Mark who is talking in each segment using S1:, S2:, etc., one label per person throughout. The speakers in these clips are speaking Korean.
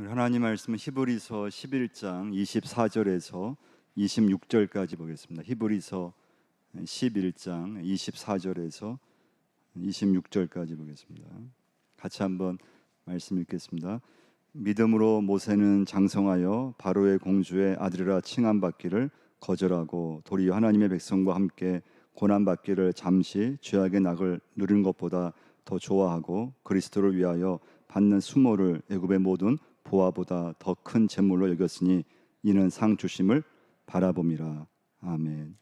S1: 하나님 말씀은 히브리서 11장 24절에서 26절까지 보겠습니다. 히브리서 11장 24절에서 26절까지 보겠습니다. 같이 한번 말씀 읽겠습니다. 믿음으로 모세는 장성하여 바로의 공주의 아들이라 칭함받기를 거절하고 도리어 하나님의 백성과 함께 고난받기를 잠시 죄악의 낙을 누리는 것보다 더 좋아하고 그리스도를 위하여 받는 수모를 애굽의 모든 보화보다 더 큰 재물로 여겼으니 이는 상 주심을 바라봄이라. 아멘.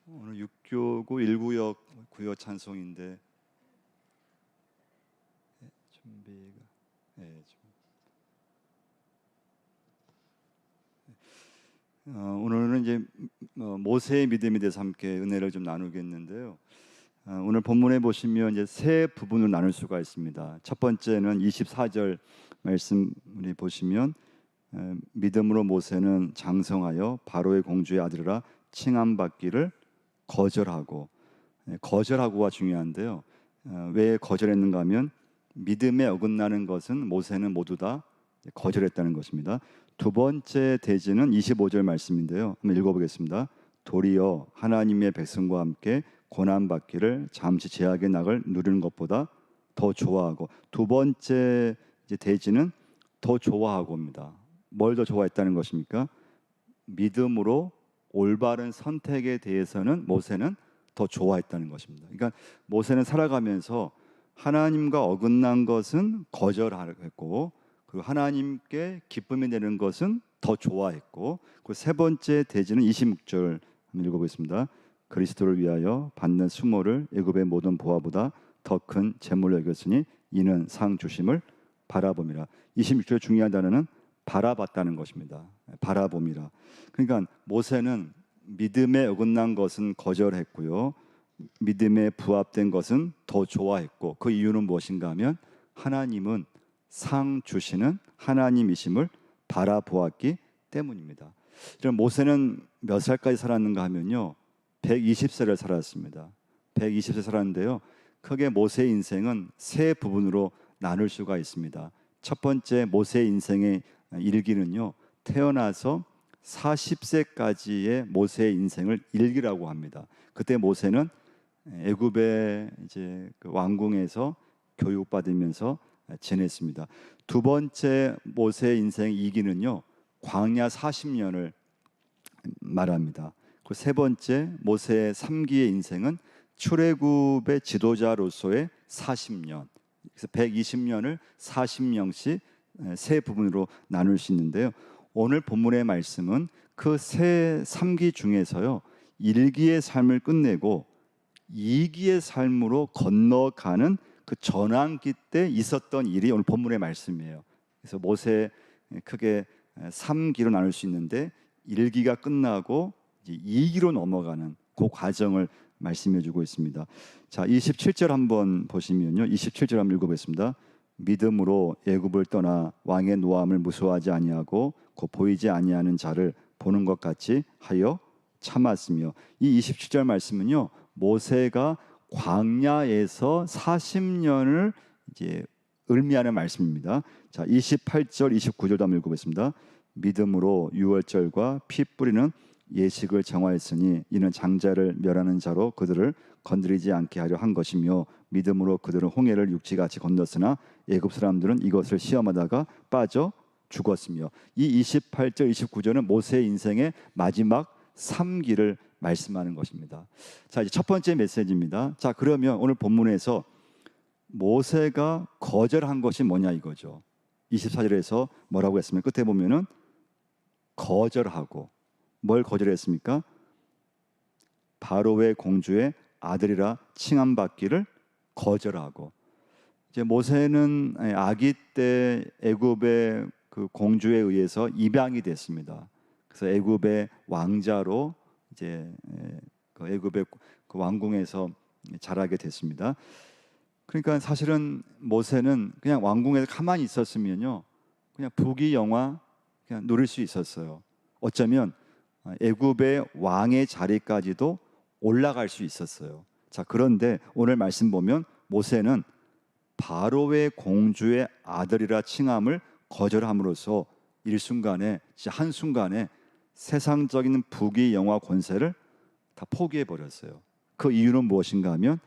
S1: 오늘 6교구 1구역 구역 찬송인데 준비가 오늘은 이제 모세의 믿음에 대해서 함께 은혜를 좀 나누겠는데요. 오늘 본문에 보시면 이제 세 부분으로 나눌 수가 있습니다. 첫 번째는 24절 말씀 보시면 믿음으로 모세는 장성하여 바로의 공주의 아들이라 칭함받기를 거절하고, 거절하고가 중요한데요. 왜 거절했는가 하면 믿음에 어긋나는 것은 모세는 모두 다 거절했다는 것입니다. 두 번째 대지는 25절 말씀인데요. 한번 읽어보겠습니다. 도리어 하나님의 백성과 함께 고난받기를 잠시 죄악의 낙을 누리는 것보다 더 좋아하고, 두 번째 대지는 더 좋아하고입니다. 뭘 더 좋아했다는 것입니까? 믿음으로 올바른 선택에 대해서는 모세는 더 좋아했다는 것입니다. 그러니까 모세는 살아가면서 하나님과 어긋난 것은 거절하고, 그리고 하나님께 기쁨이 되는 것은 더 좋아했고, 그 세 번째 대지는 26절 한번 읽어보겠습니다. 그리스도를 위하여 받는 수모를 애굽의 모든 보화보다 더 큰 재물로 여겼으니 이는 상 주심을 바라봄이라. 26절 중요한 단어는 바라봤다는 것입니다. 바라봄이라. 그러니까 모세는 믿음에 어긋난 것은 거절했고요, 믿음에 부합된 것은 더 좋아했고, 그 이유는 무엇인가 하면 하나님은 상 주시는 하나님이심을 바라보았기 때문입니다. 그럼 모세는 몇 살까지 살았는가 하면요, 120세를 살았습니다. 120세 살았는데요, 크게 모세의 인생은 세 부분으로 나눌 수가 있습니다. 첫 번째 모세의 인생의 일기는요, 태어나서 40세까지의 모세의 인생을 일기라고 합니다. 그때 모세는 애굽의 이제 그 왕궁에서 교육받으면서 지냈습니다. 두 번째 모세의 인생 2기는요, 광야 40년을 말합니다. 그 세 번째 모세의 3기의 인생은 출애굽의 지도자로서의 40년, 그래서 120년을 40년씩 세 부분으로 나눌 수 있는데요. 오늘 본문의 말씀은 그 세 3기 중에서요, 1기의 삶을 끝내고 2기의 삶으로 건너가는 그 전환기 때 있었던 일이 오늘 본문의 말씀이에요. 그래서 모세 크게 3기로 나눌 수 있는데 1기가 끝나고 이제 2기로 넘어가는 그 과정을 말씀해 주고 있습니다. 자, 27절 한번 보시면요, 27절 한번 읽어보겠습니다. 믿음으로 애굽을 떠나 왕의 노함을 무서워하지 아니하고 곧 보이지 아니하는 자를 보는 것 같이 하여 참았으며, 이 27절 말씀은요, 모세가 광야에서 40년을 이제 의미하는 말씀입니다. 자, 28절 29절도 한번 읽어보겠습니다. 믿음으로 유월절과 피 뿌리는 예식을 정하였으니 이는 장자를 멸하는 자로 그들을 건드리지 않게 하려 한 것이며, 믿음으로 그들은 홍해를 육지같이 건넜으나 애굽 사람들은 이것을 시험하다가 빠져 죽었으며, 이 28절 29절은 모세의 인생의 마지막 3기를 말씀하는 것입니다. 자, 이제 첫 번째 메시지입니다. 자, 그러면 오늘 본문에서 모세가 거절한 것이 뭐냐 이거죠. 24절에서 뭐라고 했으면 끝에 보면은 거절하고, 뭘 거절했습니까? 바로의 공주의 아들이라 칭함받기를 거절하고, 이제 모세는 아기 때 애굽의 그 공주에 의해서 입양이 됐습니다. 그래서 애굽의 왕자로 이제 그 애굽의 그 왕궁에서 자라게 됐습니다. 그러니까 사실은 모세는 그냥 왕궁에서 가만히 있었으면요, 그냥 부귀영화 그냥 누릴 수 있었어요. 어쩌면 애굽의 왕의 자리까지도 올라갈 수 있었어요. 자, 그런데 오늘 말씀 보면 모세는 바로의 공주의 아들이라 칭함을 거절함으로써 일순간에, 진짜 한순간에 세상적인 부귀 영화 권세를 다 포기해 버렸어요. 그 이유는 무엇인가 하면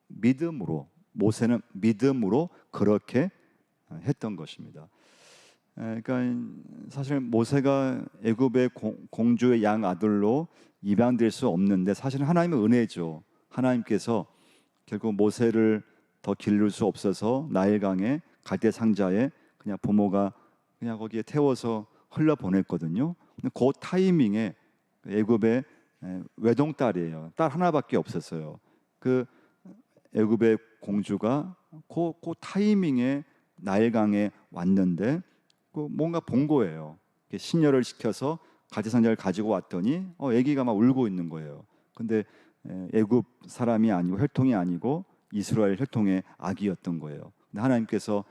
S1: 믿음으로, 모세는 믿음으로 그렇게 했던 것입니다. 그러니까 사실 모세가 애굽의 공주의 양 아들로 입양될 수 없는데 사실은 하나님의 은혜죠. 하나님께서 결국 모세를 더 기를 수 없어서 나일강에 갈대 상자에 그냥 부모가 그냥 거기에 태워서 흘려 보냈거든요. 근데 그 타이밍에 애굽의 외동딸이에요. 딸 하나밖에 없었어요. 그 애굽의 공주가 그 타이밍에 나일강에 왔는데 뭔가 본 거예요. 신녀를 시켜서 가지상자를 가지고 왔더니 아기가 막 울고 있는 거예요. 근데 애굽 사람이 아니고 혈통이 아니고 이스라엘 혈통의 아기였던 거예요. 근데 하나님께서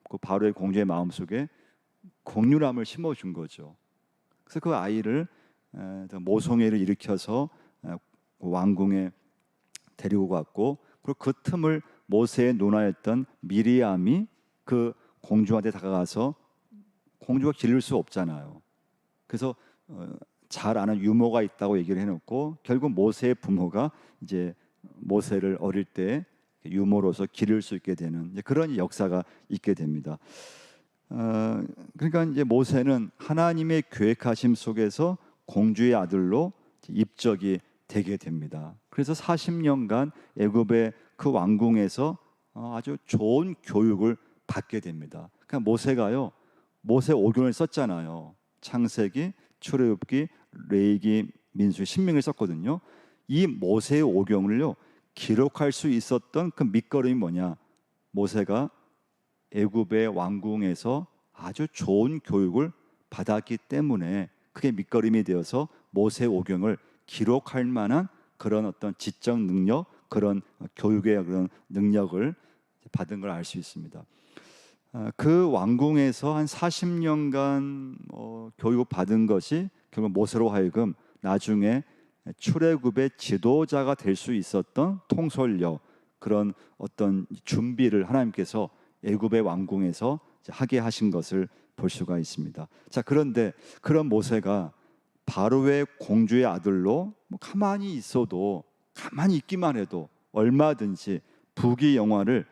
S1: 그 바로의 공주의 마음속에 긍휼함을 심어준 거죠. 그래서 그 아이를 모성애를 일으켜서 왕궁에 데리고 갔고, 그리고 그 틈을 모세의 누나였던 미리암이 그 공주한테 다가가서, 공주가 기를 수 없잖아요. 그래서 잘 아는 유모가 있다고 얘기를 해놓고 결국 모세의 부모가 이제 모세를 어릴 때 유모로서 기를 수 있게 되는 그런 역사가 있게 됩니다. 그러니까 이제 모세는 하나님의 계획하심 속에서 공주의 아들로 입적이 되게 됩니다. 그래서 40년간 애굽의 그 왕궁에서 아주 좋은 교육을 받게 됩니다. 그러니까 모세가요, 모세 오경을 썼잖아요. 창세기, 출애굽기, 레위기, 민수기, 신명을 썼거든요. 이 모세의 오경을요 기록할 수 있었던 그 밑거름이 뭐냐? 모세가 애굽의 왕궁에서 아주 좋은 교육을 받았기 때문에 그게 밑거름이 되어서 모세 오경을 기록할 만한 그런 어떤 지적 능력, 그런 교육의 그런 능력을 받은 걸 알 수 있습니다. 그 왕궁에서 한 40년간 교육 받은 것이 결국 모세로 하여금 나중에 출애굽의 지도자가 될 수 있었던 통솔력, 그런 어떤 준비를 하나님께서 애굽의 왕궁에서 하게 하신 것을 볼 수가 있습니다. 자, 그런데 그런 모세가 바로의 공주의 아들로 가만히 있어도, 가만히 있기만 해도 얼마든지 부귀 영화를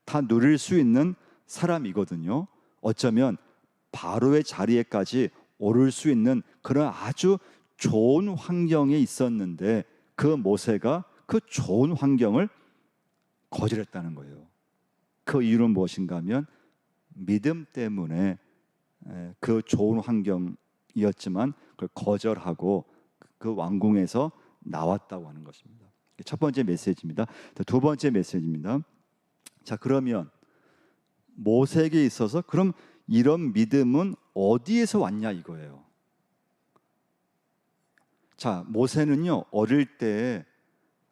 S1: 다 누릴 수 있는 사람이거든요. 어쩌면 바로의 자리에까지 오를 수 있는 그런 아주 좋은 환경에 있었는데 그 모세가 그 좋은 환경을 거절했다는 거예요. 그 이유는 무엇인가 하면 믿음 때문에 그 좋은 환경이었지만 그걸 거절하고 그 왕궁에서 나왔다고 하는 것입니다. 첫 번째 메시지입니다. 두 번째 메시지입니다. 자, 그러면 모세에게 있어서 그럼 이런 믿음은 어디에서 왔냐 이거예요. 자, 모세는요 어릴 때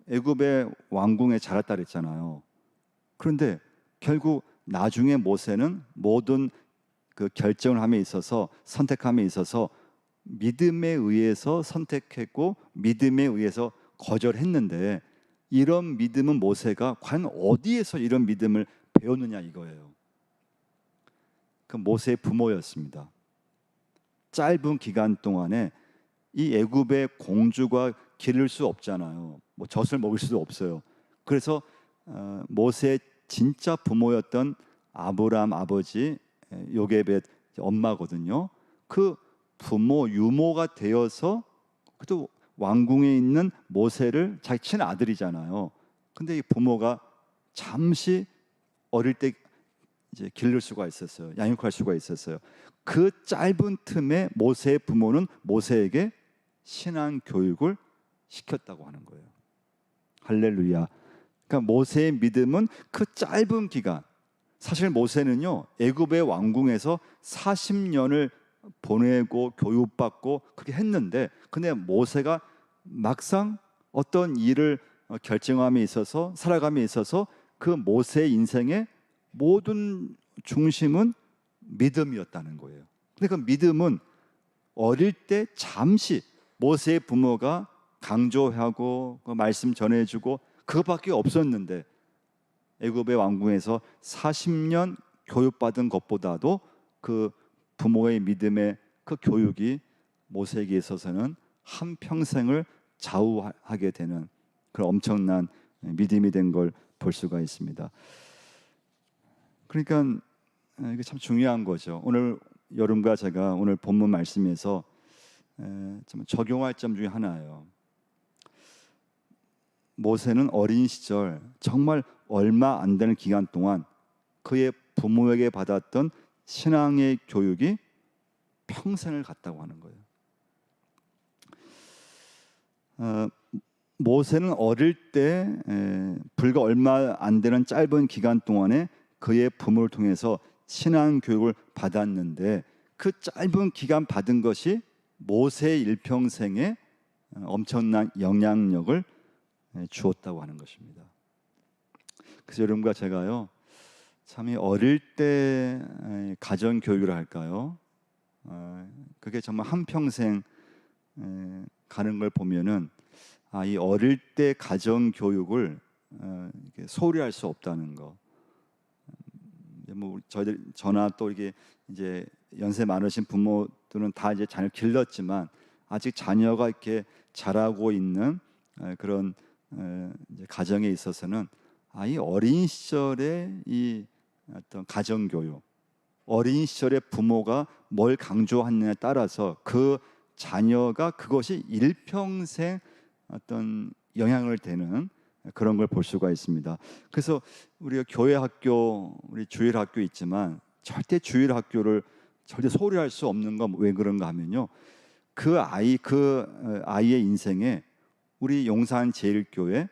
S1: 애굽의 왕궁에 자랐다 그랬잖아요. 그런데 결국 나중에 모세는 모든 그 결정을 함에 있어서, 선택함에 있어서 믿음에 의해서 선택했고 믿음에 의해서 거절했는데, 이런 믿음은 모세가 과연 어디에서 이런 믿음을 배웠느냐 이거예요. 그 모세의 부모였습니다. 짧은 기간 동안에 이 애굽의 공주가 기를 수 없잖아요. 뭐 젖을 먹을 수도 없어요. 그래서 모세의 진짜 부모였던 아브람 아버지 요게벳 엄마거든요. 그 부모 유모가 되어서 또 왕궁에 있는 모세를 자기 친아들이잖아요. 근데 이 부모가 잠시 어릴 때 이제 기를 수가 있었어요. 양육할 수가 있었어요. 그 짧은 틈에 모세의 부모는 모세에게 신앙 교육을 시켰다고 하는 거예요. 할렐루야. 그러니까 모세의 믿음은 그 짧은 기간, 사실 모세는요 애굽의 왕궁에서 40년을 보내고 교육받고 그렇게 했는데, 근데 모세가 막상 어떤 일을 결정함에 있어서, 살아감에 있어서 그 모세의 인생의 모든 중심은 믿음이었다는 거예요. 근데 그 믿음은 어릴 때 잠시 모세의 부모가 강조하고 그 말씀 전해주고 그것밖에 없었는데, 애굽의 왕궁에서 40년 교육받은 것보다도 그 부모의 믿음의 그 교육이 모세에게 있어서는 한 평생을 좌우하게 되는 그런 엄청난 믿음이 된 걸 볼 수가 있습니다. 그러니까 이게 참 중요한 거죠. 오늘 여러분과 제가 오늘 본문 말씀에서 좀 적용할 점 중에 하나예요. 모세는 어린 시절 정말 얼마 안 되는 기간 동안 그의 부모에게 받았던 신앙의 교육이 평생을 갔다고 하는 거예요. 모세는 어릴 때 불과 얼마 안 되는 짧은 기간 동안에 그의 부모를 통해서 신앙 교육을 받았는데 그 짧은 기간 받은 것이 모세의 일평생에 엄청난 영향력을 주었다고 하는 것입니다. 그래서 여러분과 제가요, 참 어릴 때 가정 교육을 할까요? 그게 정말 한 평생 가는 걸 보면은 이 어릴 때 가정 교육을 소홀히 할 수 없다는 거. 뭐 저나 또 이게 이제 연세 많으신 부모들은 다 이제 자녀 길렀지만 아직 자녀가 이렇게 자라고 있는 그런 이제 가정에 있어서는 이 어린 시절에 이 어떤 가정 교육, 어린 시절에 부모가 뭘 강조하느냐에 따라서 그 자녀가 그것이 일평생 어떤 영향을 되는 그런 걸 볼 수가 있습니다. 그래서 우리가 교회 학교, 우리 주일 학교 있지만 절대 주일 학교를 절대 소홀히 할 수 없는 건 왜 그런가 하면요, 그 아이의 인생에 우리 용산제일교회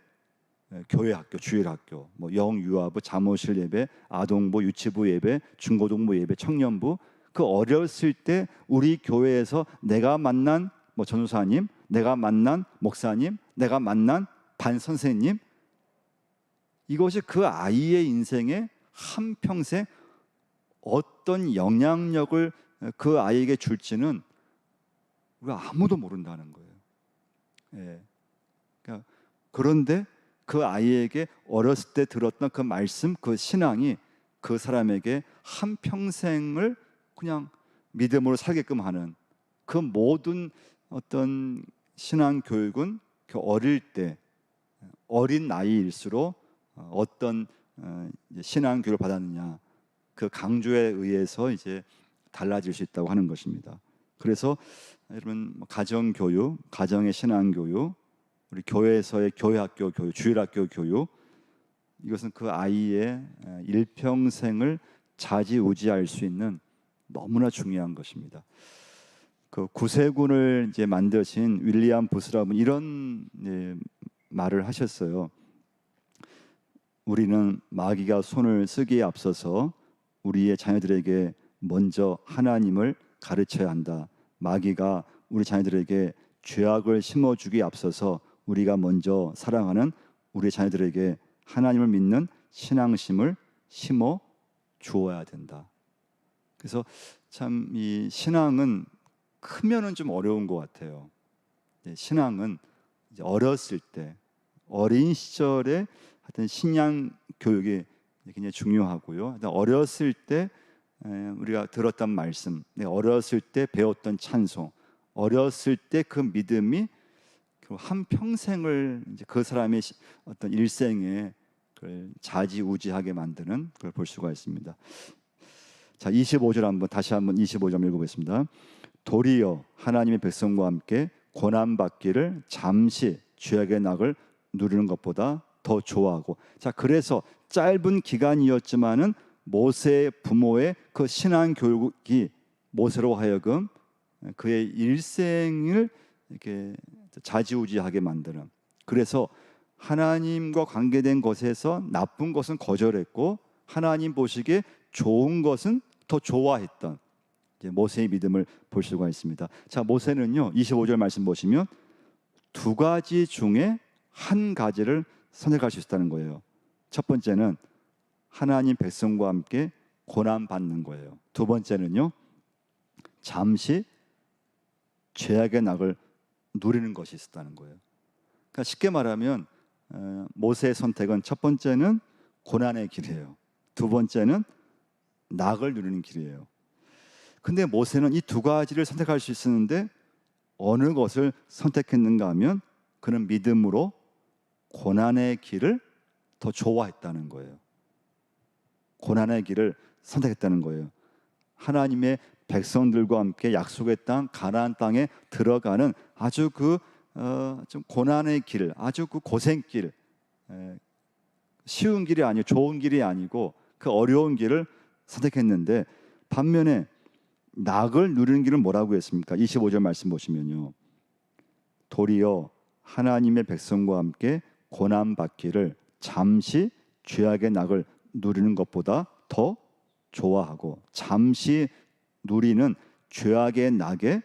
S1: 교회 학교, 주일 학교, 뭐 영유아부, 잠옷실 예배, 아동부, 유치부 예배, 중고등부 예배, 청년부, 그 어렸을 때 우리 교회에서 내가 만난 뭐 전도사님, 내가 만난 목사님, 내가 만난 반 선생님, 이것이 그 아이의 인생에 한평생 어떤 영향력을 그 아이에게 줄지는 우리가 아무도 모른다는 거예요. 예. 그러니까 그런데 그 아이에게 어렸을 때 들었던 그 말씀, 그 신앙이 그 사람에게 한평생을 그냥 믿음으로 살게끔 하는 그 모든 어떤 신앙 교육은 그 어릴 때, 어린 나이일수록 어떤 신앙 교육을 받았느냐, 그 강조에 의해서 이제 달라질 수 있다고 하는 것입니다. 그래서 여러분, 가정 교육, 가정의 신앙 교육, 우리 교회에서의 교회 학교 교육, 주일 학교 교육, 이것은 그 아이의 일평생을 좌지우지할 수 있는 너무나 중요한 것입니다. 그 구세군을 이제 만드신 윌리엄 부스라분 이런 말을 하셨어요. 우리는 마귀가 손을 쓰기에 앞서서 우리의 자녀들에게 먼저 하나님을 가르쳐야 한다. 마귀가 우리 자녀들에게 죄악을 심어주기에 앞서서 우리가 먼저 사랑하는 우리 자녀들에게 하나님을 믿는 신앙심을 심어 주어야 된다. 그래서 참 이 신앙은 크면은 좀 어려운 것 같아요. 신앙은 이제 어렸을 때, 어린 시절에 하여튼 신앙 교육이 굉장히 중요하고요. 어렸을 때 우리가 들었던 말씀, 어렸을 때 배웠던 찬송, 어렸을 때 그 믿음이 한 평생을 이제 그 사람의 어떤 일생에 그걸 좌지우지하게 만드는 걸 볼 수가 있습니다. 자, 25절 다시 한번 25절 읽어보겠습니다. 도리어 하나님의 백성과 함께 고난 받기를 잠시 죄악의 낙을 누리는 것보다 더 좋아하고, 자, 그래서 짧은 기간이었지만은 모세의 부모의 그 신앙 교육이 모세로 하여금 그의 일생을 이렇게 좌지우지하게 만드는, 그래서 하나님과 관계된 것에서 나쁜 것은 거절했고 하나님 보시기에 좋은 것은 더 좋아했던 이제 모세의 믿음을 볼 수가 있습니다. 자, 모세는요 25절 말씀 보시면 두 가지 중에 한 가지를 선택할 수 있다는 거예요. 첫 번째는 하나님 백성과 함께 고난 받는 거예요. 두 번째는요 잠시 죄악의 낙을 누리는 것이 있었다는 거예요. 그러니까 쉽게 말하면 모세의 선택은 첫 번째는 고난의 길이에요. 두 번째는 낙을 누리는 길이에요. 근데 모세는 이 두 가지를 선택할 수 있었는데 어느 것을 선택했는가 하면 그는 믿음으로 고난의 길을 더 좋아했다는 거예요. 고난의 길을 선택했다는 거예요. 하나님의 백성들과 함께 약속의 땅 가나안 땅에 들어가는 아주 좀 고난의 길, 아주 그 고생길, 쉬운 길이 아니고 좋은 길이 아니고 그 어려운 길을 선택했는데 반면에 낙을 누리는 길은 뭐라고 했습니까? 25절 말씀 보시면요. 도리어 하나님의 백성과 함께 고난 받기를 잠시 죄악의 낙을 누리는 것보다 더 좋아하고 잠시 누리는 죄악의 낙에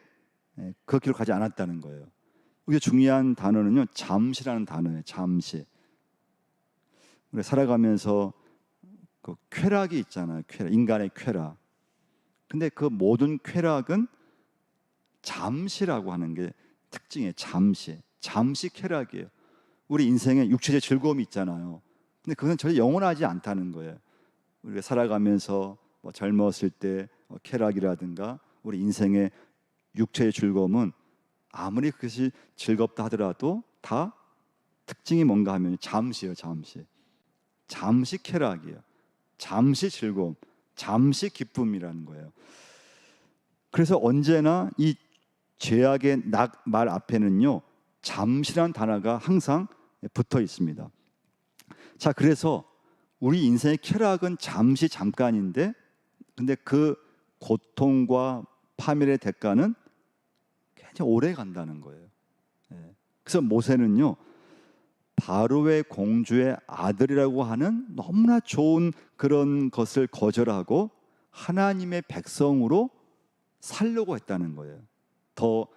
S1: 그 길을 가지 않았다는 거예요. 이게 중요한 단어는요. 잠시라는 단어예요. 잠시. 우리 살아가면서 그 쾌락이 있잖아요. 쾌락, 인간의 쾌락. 근데 그 모든 쾌락은 잠시라고 하는 게 특징이에요. 잠시 쾌락이에요. 우리 인생에 육체의 즐거움이 있잖아요. 근데 그건 절대 영원하지 않다는 거예요. 우리가 살아가면서 뭐 젊었을 때 쾌락이라든가 우리 인생의 육체의 즐거움은 아무리 그것이 즐겁다 하더라도 다 특징이 뭔가 하면 잠시예요. 잠시 쾌락이에요. 잠시 즐거움, 잠시 기쁨이라는 거예요. 그래서 언제나 이 죄악의 낙 말 앞에는요 잠시란 단어가 항상 붙어 있습니다. 자, 그래서 우리 인생의 쾌락은 잠시 잠깐인데 근데 그 고통과 파멸의 대가는 굉장히 오래 간다는 거예요. 그래서 모세는요 바로의 공주의 아들이라고 하는 너무나 좋은 그런 것을 거절하고 하나님의 백성으로 살려고 했다는 거예요. 더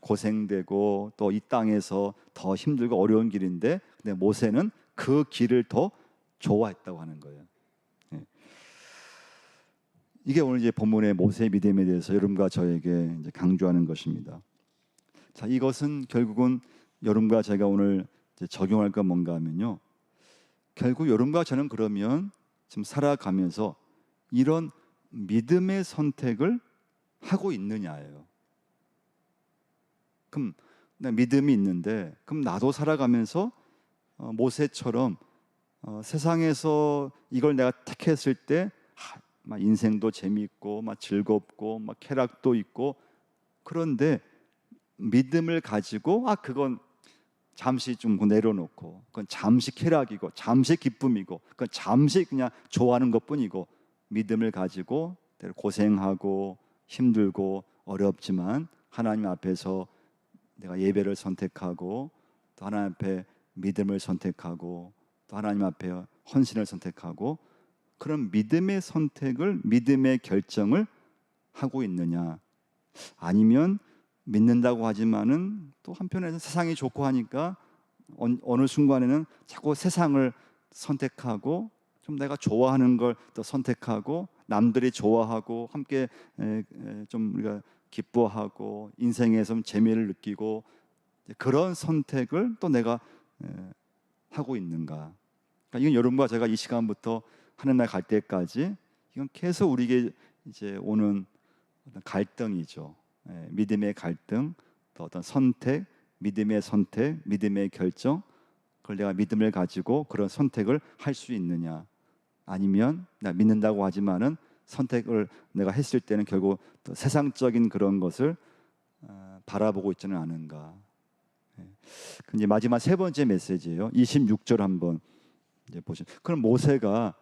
S1: 고생되고 또 이 땅에서 더 힘들고 어려운 길인데 근데 모세는 그 길을 더 좋아했다고 하는 거예요. 이게 오늘 이제 본문의 모세의 믿음에 대해서 여러분과 저에게 이제 강조하는 것입니다. 자, 이것은 결국은 여러분과 제가 오늘 이제 적용할 건 뭔가 하면요. 결국 여러분과 저는 그러면 지금 살아가면서 이런 믿음의 선택을 하고 있느냐예요. 그럼 나 믿음이 있는데 그럼 나도 살아가면서 모세처럼 세상에서 이걸 내가 택했을 때 막 인생도 재미있고 막 즐겁고 막 쾌락도 있고 그런데 믿음을 가지고 그건 잠시 좀 내려놓고 그건 잠시 쾌락이고 잠시 기쁨이고 그건 잠시 그냥 좋아하는 것뿐이고 믿음을 가지고 고생하고 힘들고 어렵지만 하나님 앞에서 내가 예배를 선택하고 또 하나님 앞에 믿음을 선택하고 또 하나님 앞에 헌신을 선택하고 그런 믿음의 선택을 믿음의 결정을 하고 있느냐 아니면 믿는다고 하지만은 또 한편에서 세상이 좋고 하니까 어느 순간에는 자꾸 세상을 선택하고 좀 내가 좋아하는 걸 또 선택하고 남들이 좋아하고 함께 좀 우리가 기뻐하고 인생에서 좀 재미를 느끼고 그런 선택을 또 내가 하고 있는가? 그러니까 이건 여러분과 제가 이 시간부터 하는 날 갈 때까지 이건 계속 우리에게 이제 오는 갈등이죠. 믿음의 갈등, 또 어떤 선택, 믿음의 선택, 믿음의 결정. 그걸 내가 믿음을 가지고 그런 선택을 할 수 있느냐? 아니면 나 믿는다고 하지만은 선택을 내가 했을 때는 결국 또 세상적인 그런 것을 바라보고 있지는 않은가? 이제 마지막 세 번째 메시지예요. 26절 한번 이제 보시죠. 그럼 모세가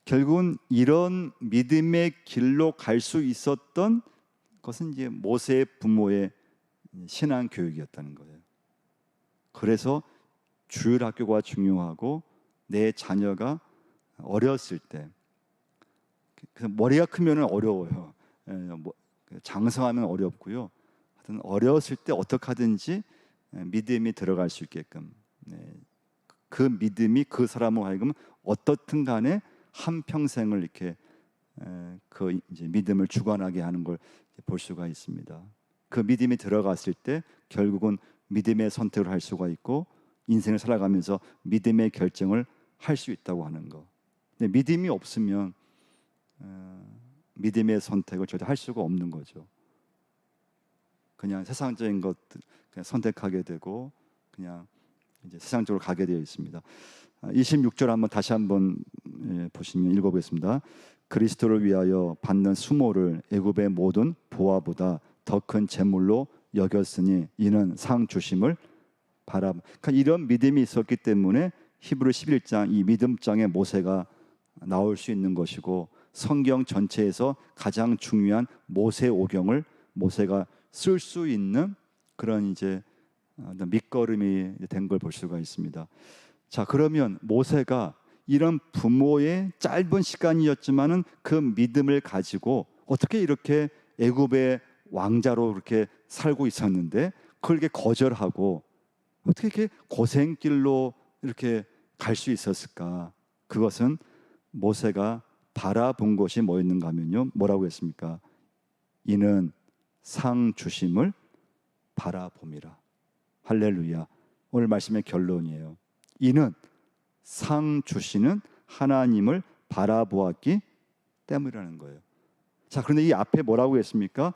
S1: 결국은 이런 믿음의 길로 갈 수 있었던 것은 이제 모세의 부모의 신앙 교육이었다는 거예요. 그래서 주일학교가 중요하고 내 자녀가 어렸을 때 머리가 크면 어려워요. 장성하면 어렵고요. 하여튼 어렸을 때 어떻게 하든지 믿음이 들어갈 수 있게끔 그 믿음이 그 사람을 하여금 어떻든 간에 한 평생을 이렇게 그 이제 믿음을 주관하게 하는 걸 볼 수가 있습니다. 그 믿음이 들어갔을 때 결국은 믿음의 선택을 할 수가 있고 인생을 살아가면서 믿음의 결정을 할 수 있다고 하는 거. 근데 믿음이 없으면 믿음의 선택을 절대 할 수가 없는 거죠. 그냥 세상적인 것 그냥 선택하게 되고 그냥 이제 세상적으로 가게 되어 있습니다. 26절 한번 다시 한번 보시면 읽어보겠습니다. 그리스도를 위하여 받는 수모를 애굽의 모든 보화보다 더 큰 재물로 여겼으니 이는 상 주심을 그러니까 이런 믿음이 있었기 때문에 히브리 11장 이 믿음장의 모세가 나올 수 있는 것이고 성경 전체에서 가장 중요한 모세 오경을 모세가 쓸 수 있는 그런 이제 밑거름이 된 걸 볼 수가 있습니다. 자, 그러면 모세가 이런 부모의 짧은 시간이었지만은 그 믿음을 가지고 어떻게 이렇게 애굽의 왕자로 그렇게 살고 있었는데 그걸 이렇게 거절하고 어떻게 이렇게 고생길로 이렇게 갈 수 있었을까? 그것은 모세가 바라본 것이 뭐였는가 하면요, 뭐라고 했습니까? 이는 상 주심을 바라봄이라. 할렐루야. 오늘 말씀의 결론이에요. 이는 상 주시는 하나님을 바라보았기 때문이라는 거예요. 자, 그런데 이 앞에 뭐라고 했습니까?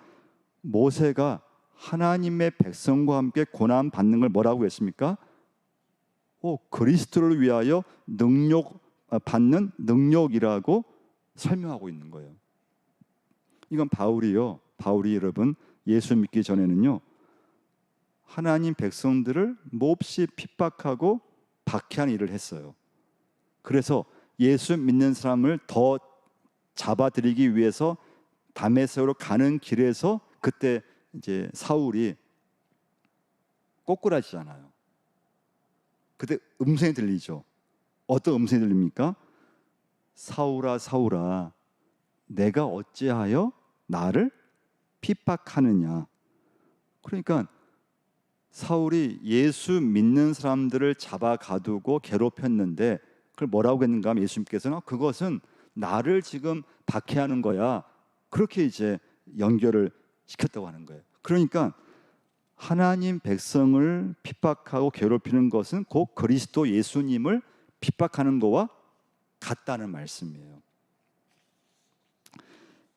S1: 모세가 하나님의 백성과 함께 고난 받는 걸 뭐라고 했습니까? 그리스도를 위하여 받는 능력이라고 설명하고 있는 거예요. 이건 바울이 여러분 예수 믿기 전에는요, 하나님 백성들을 몹시 핍박하고 박해한 일을 했어요. 그래서 예수 믿는 사람을 더 잡아들이기 위해서 다메섹으로 가는 길에서 그때 이제 사울이 꼬꾸라지잖아요. 그때 음성이 들리죠. 어떤 음성이 들립니까? 사울아 사울아 내가 어찌하여 나를 핍박하느냐. 그러니까 사울이 예수 믿는 사람들을 잡아 가두고 괴롭혔는데 그걸 뭐라고 했는가 하면 예수님께서는 그것은 나를 지금 박해하는 거야. 그렇게 이제 연결을 시켰다고 하는 거예요. 그러니까 하나님 백성을 핍박하고 괴롭히는 것은 곧 그리스도 예수님을 핍박하는 거와 같다는 말씀이에요.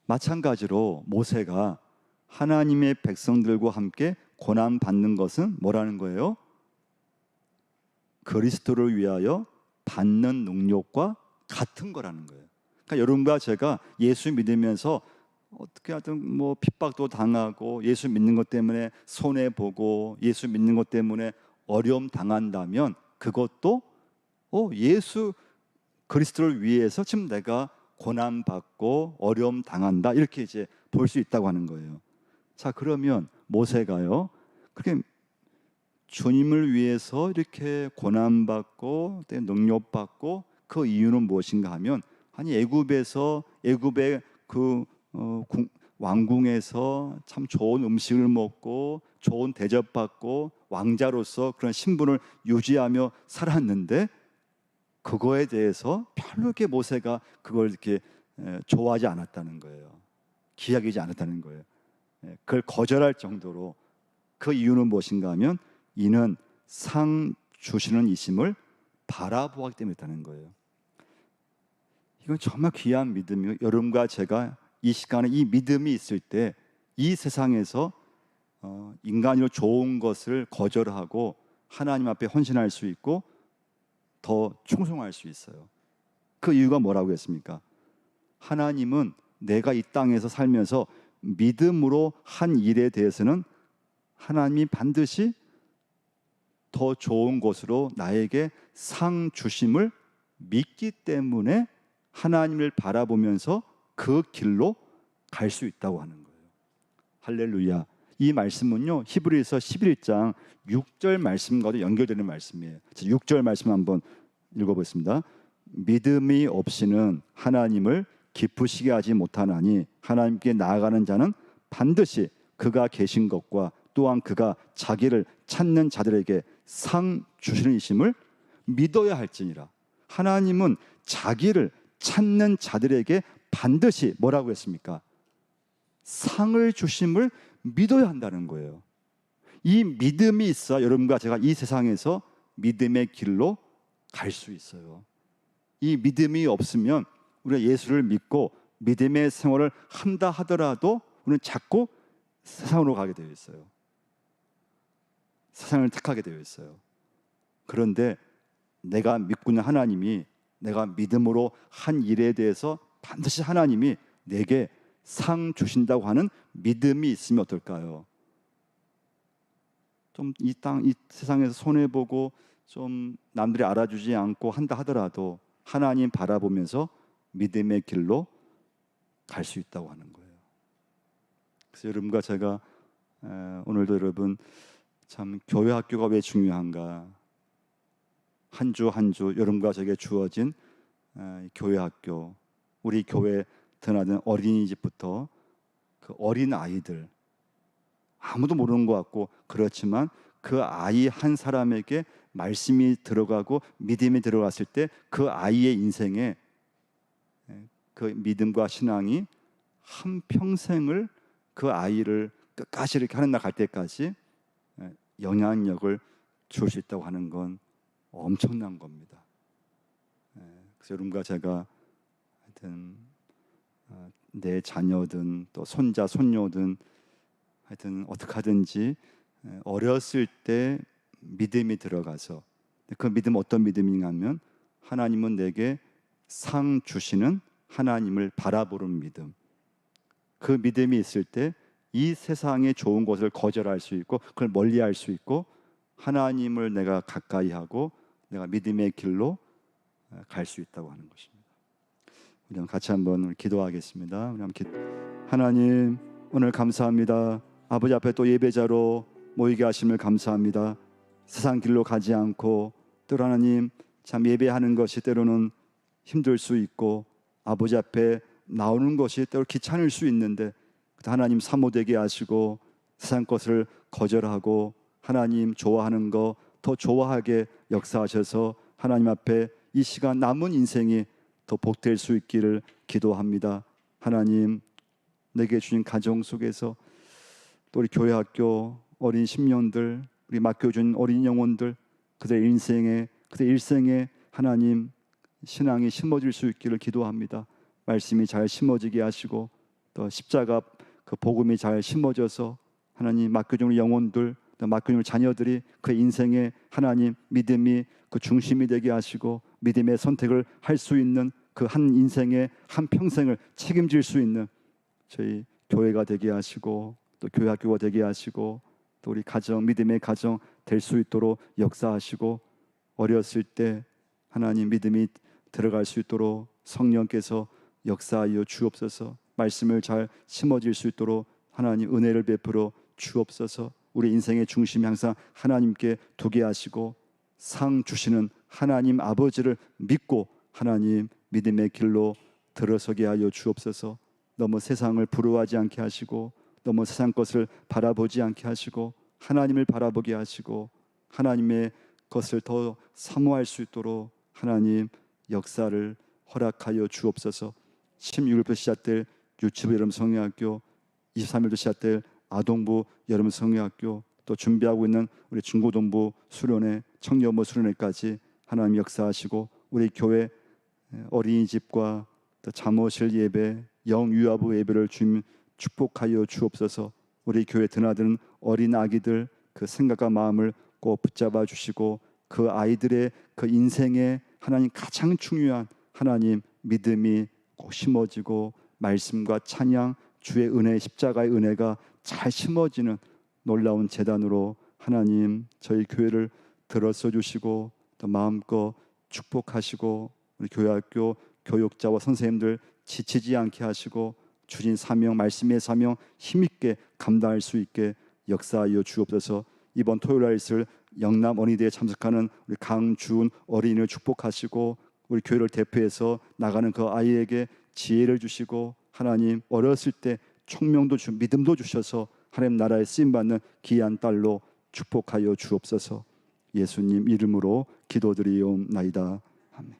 S1: 마찬가지로 모세가 하나님의 백성들과 함께 고난 받는 것은 뭐라는 거예요? 그리스도를 위하여 받는 능력과 같은 거라는 거예요. 그러니까 여러분과 제가 예수 믿으면서 어떻게 하든 뭐 핍박도 당하고 예수 믿는 것 때문에 손해 보고 예수 믿는 것 때문에 어려움 당한다면 그것도 예수 그리스도를 위해서 지금 내가 고난 받고 어려움 당한다 이렇게 이제 볼 수 있다고 하는 거예요. 자, 그러면 모세가요 그렇게 주님을 위해서 이렇게 고난 받고 능력 받고 그 이유는 무엇인가 하면 아니 애굽의 그 왕궁에서 참 좋은 음식을 먹고 좋은 대접받고 왕자로서 그런 신분을 유지하며 살았는데 그거에 대해서 별로 이렇게 모세가 그걸 이렇게 좋아하지 않았다는 거예요. 기약이지 않았다는 거예요. 그걸 거절할 정도로 그 이유는 무엇인가 하면 이는 상 주시는 이심을 바라보았기 때문이었다는 거예요. 이건 정말 귀한 믿음이요. 여러분과 제가 이 시간에 이 믿음이 있을 때 이 세상에서 인간으로 좋은 것을 거절하고 하나님 앞에 헌신할 수 있고 더 충성할 수 있어요. 그 이유가 뭐라고 했습니까? 하나님은 내가 이 땅에서 살면서 믿음으로 한 일에 대해서는 하나님이 반드시 더 좋은 것으로 나에게 상 주심을 믿기 때문에 하나님을 바라보면서 그 길로 갈 수 있다고 하는 거예요. 할렐루야. 이 말씀은요 히브리서 11장 6절 말씀과도 연결되는 말씀이에요. 6절 말씀 한번 읽어보겠습니다. 믿음이 없이는 하나님을 기쁘시게 하지 못하나니 하나님께 나아가는 자는 반드시 그가 계신 것과 또한 그가 자기를 찾는 자들에게 상 주시는 이심을 믿어야 할지니라. 하나님은 자기를 찾는 자들에게 반드시 뭐라고 했습니까? 상을 주심을 믿어야 한다는 거예요. 이 믿음이 있어 여러분과 제가 이 세상에서 믿음의 길로 갈 수 있어요. 이 믿음이 없으면 우리가 예수를 믿고 믿음의 생활을 한다 하더라도 우리는 자꾸 세상으로 가게 되어 있어요. 세상을 택하게 되어 있어요. 그런데 내가 믿고 있는 하나님이, 내가 믿음으로 한 일에 대해서 반드시 하나님이 내게 상 주신다고 하는 믿음이 있으면 어떨까요? 좀 이 세상에서 손해보고 좀 남들이 알아주지 않고 한다 하더라도 하나님 바라보면서 믿음의 길로 갈 수 있다고 하는 거예요. 그래서 여러분과 제가 오늘도 여러분 참 교회 학교가 왜 중요한가, 한 주 한 주 여러분과 제게 주어진 교회 학교, 우리 교회 드나든 어린이집부터 그 어린 아이들, 아무도 모르는 것 같고 그렇지만 그 아이 한 사람에게 말씀이 들어가고 믿음이 들어갔을 때 그 아이의 인생에 그 믿음과 신앙이 한 평생을 그 아이를 끝까지 이렇게 하는 날 갈 때까지 영향력을 줄 수 있다고 하는 건 엄청난 겁니다. 그래서 여러분과 제가 하여튼 내 자녀든 또 손자 손녀든 하여튼 어떻게 하든지 어렸을 때 믿음이 들어가서, 그 믿음 어떤 믿음이냐면 하나님은 내게 상 주시는 하나님을 바라보는 믿음. 그 믿음이 있을 때 이 세상의 좋은 것을 거절할 수 있고 그걸 멀리할 수 있고 하나님을 내가 가까이 하고 내가 믿음의 길로 갈 수 있다고 하는 것입니다. 우리 같이 한번 기도하겠습니다. 하나님, 오늘 감사합니다. 아버지 앞에 또 예배자로 모이게 하심을 감사합니다. 세상 길로 가지 않고 또 하나님 참 예배하는 것이 때로는 힘들 수 있고 아버지 앞에 나오는 것이 때로 귀찮을 수 있는데 하나님 사모되게 하시고 세상 것을 거절하고 하나님 좋아하는 거 더 좋아하게 역사하셔서 하나님 앞에 이 시간 남은 인생이 더 복될 수 있기를 기도합니다. 하나님, 내게 주신 가정 속에서 또 우리 교회 학교 어린 심령들, 우리 맡겨준 어린 영혼들, 그들의 일생에 하나님 신앙이 심어질 수 있기를 기도합니다. 말씀이 잘 심어지게 하시고 또 십자가 그 복음이 잘 심어져서 하나님 맡겨준 영혼들, 또 맡겨준 자녀들이 그 인생에 하나님 믿음이 그 중심이 되게 하시고 믿음의 선택을 할 수 있는 그 한 인생의 한 평생을 책임질 수 있는 저희 교회가 되게 하시고 또 교회 학교가 되게 하시고 또 우리 가정, 믿음의 가정 될 수 있도록 역사하시고 어렸을 때 하나님 믿음이 들어갈 수 있도록 성령께서 역사하여 주옵소서. 말씀을 잘 심어질 수 있도록 하나님 은혜를 베풀어 주옵소서. 우리 인생의 중심이 항상 하나님께 두게 하시고 상 주시는 하나님 아버지를 믿고 하나님 믿음의 길로 들어서게 하여 주옵소서. 너무 세상을 부러워하지 않게 하시고 너무 세상 것을 바라보지 않게 하시고 하나님을 바라보게 하시고 하나님의 것을 더 사모할 수 있도록 하나님 역사를 허락하여 주옵소서. 16일부터 시작될 유치부 여름 성령학교, 23일부터 시작될 아동부 여름 성령학교, 또 준비하고 있는 우리 중고등부 수련회, 청년부 수련회까지 하나님 역사하시고 우리 교회 어린이집과 또 잠옷실 예배, 영유아부 예배를 주님 축복하여 주옵소서. 우리 교회 드나드는 어린 아기들 그 생각과 마음을 꼭 붙잡아 주시고 그 아이들의 그 인생에 하나님 가장 중요한 하나님 믿음이 꼭 심어지고 말씀과 찬양, 주의 은혜, 십자가의 은혜가 잘 심어지는 놀라운 재단으로 하나님 저희 교회를 들어서 주시고 또 마음껏 축복하시고 우리 교회학교 교육자와 선생님들 지치지 않게 하시고 주신 사명, 말씀의 사명 힘있게 감당할 수 있게 역사하여 주옵소서. 이번 토요일 날 있을 영남 어린이대에 참석하는 우리 강주은 어린이를 축복하시고 우리 교회를 대표해서 나가는 그 아이에게 지혜를 주시고 하나님 어렸을 때 총명도 주시고 믿음도 주셔서 하나님 나라에 쓰임받는 귀한 딸로 축복하여 주옵소서. 예수님 이름으로 기도드리옵나이다. 아멘.